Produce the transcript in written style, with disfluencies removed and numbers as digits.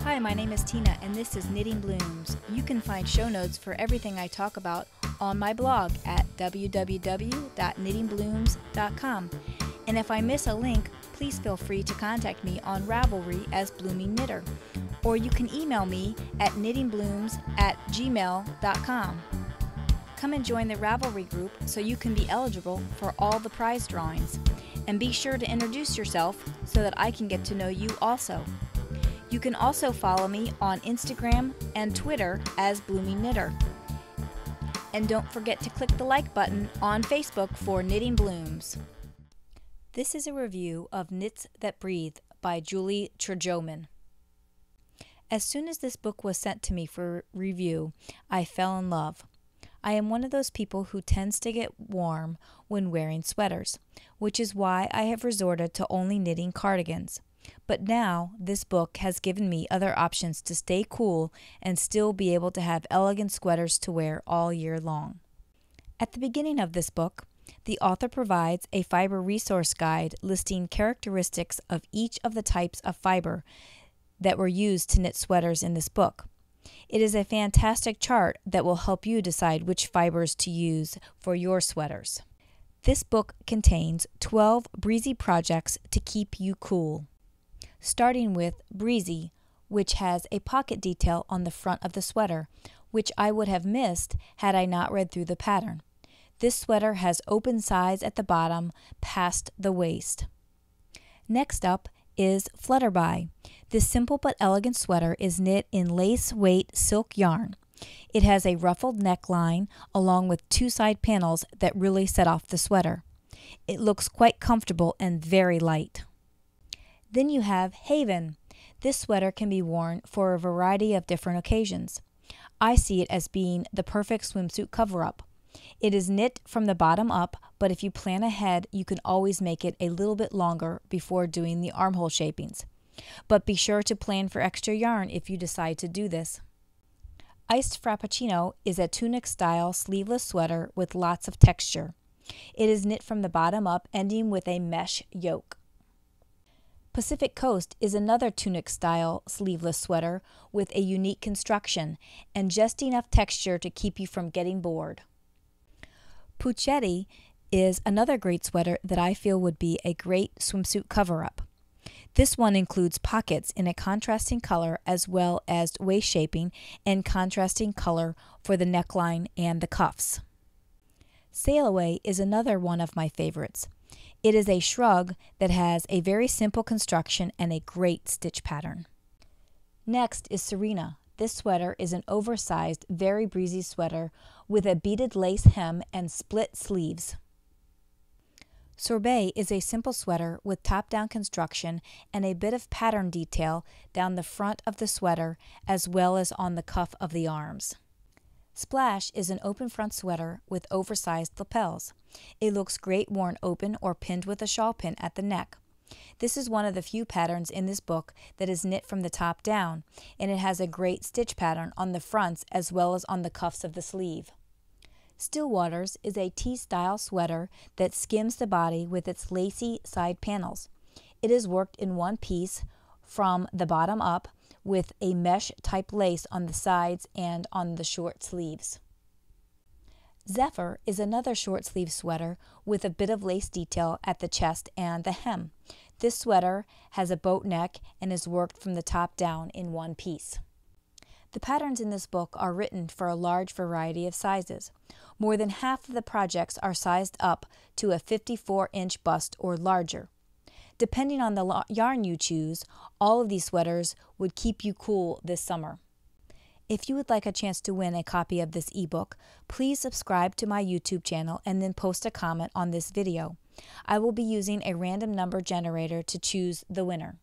Hi, my name is Tina and this is Knitting Blooms. You can find show notes for everything I talk about on my blog at www.knittingblooms.com. And if I miss a link, please feel free to contact me on Ravelry as Bloomingknitter, or you can email me at knittingblooms@gmail.com. Come and join the Ravelry group so you can be eligible for all the prize drawings. And be sure to introduce yourself so that I can get to know you also. You can also follow me on Instagram and Twitter as Bloomingknitter. And don't forget to click the like button on Facebook for Knitting Blooms. This is a review of Knits That Breathe by Julie Trejoman. As soon as this book was sent to me for review, I fell in love. I am one of those people who tends to get warm when wearing sweaters, which is why I have resorted to only knitting cardigans. But now this book has given me other options to stay cool and still be able to have elegant sweaters to wear all year long. At the beginning of this book, the author provides a fiber resource guide listing characteristics of each of the types of fiber that were used to knit sweaters in this book. It is a fantastic chart that will help you decide which fibers to use for your sweaters. This book contains 12 breezy projects to keep you cool. Starting with Breezy, which has a pocket detail on the front of the sweater, which I would have missed had I not read through the pattern. This sweater has open sides at the bottom past the waist. Next up is Flutterby. This simple but elegant sweater is knit in lace weight silk yarn. It has a ruffled neckline along with two side panels that really set off the sweater. It looks quite comfortable and very light. Then you have Haven. This sweater can be worn for a variety of different occasions. I see it as being the perfect swimsuit cover-up. It is knit from the bottom up, but if you plan ahead, you can always make it a little bit longer before doing the armhole shapings. But be sure to plan for extra yarn if you decide to do this. Iced Frappuccino is a tunic-style sleeveless sweater with lots of texture. It is knit from the bottom up, ending with a mesh yoke. Pacific Coast is another tunic-style sleeveless sweater with a unique construction and just enough texture to keep you from getting bored. Puccetti is another great sweater that I feel would be a great swimsuit cover-up. This one includes pockets in a contrasting color as well as waist shaping and contrasting color for the neckline and the cuffs. Sail Away is another one of my favorites. It is a shrug that has a very simple construction and a great stitch pattern. Next is Serena. This sweater is an oversized, very breezy sweater with a beaded lace hem and split sleeves. Sorbet is a simple sweater with top-down construction and a bit of pattern detail down the front of the sweater as well as on the cuff of the arms. Splash is an open front sweater with oversized lapels. It looks great worn open or pinned with a shawl pin at the neck. This is one of the few patterns in this book that is knit from the top down, and it has a great stitch pattern on the fronts as well as on the cuffs of the sleeve. Stillwaters is a T-style sweater that skims the body with its lacy side panels. It is worked in one piece from the bottom up with a mesh type lace on the sides and on the short sleeves. Zephyr is another short sleeve sweater with a bit of lace detail at the chest and the hem. This sweater has a boat neck and is worked from the top down in one piece. The patterns in this book are written for a large variety of sizes. More than half of the projects are sized up to a 54-inch bust or larger. Depending on the yarn you choose, all of these sweaters would keep you cool this summer. If you would like a chance to win a copy of this ebook, please subscribe to my YouTube channel and then post a comment on this video. I will be using a random number generator to choose the winner.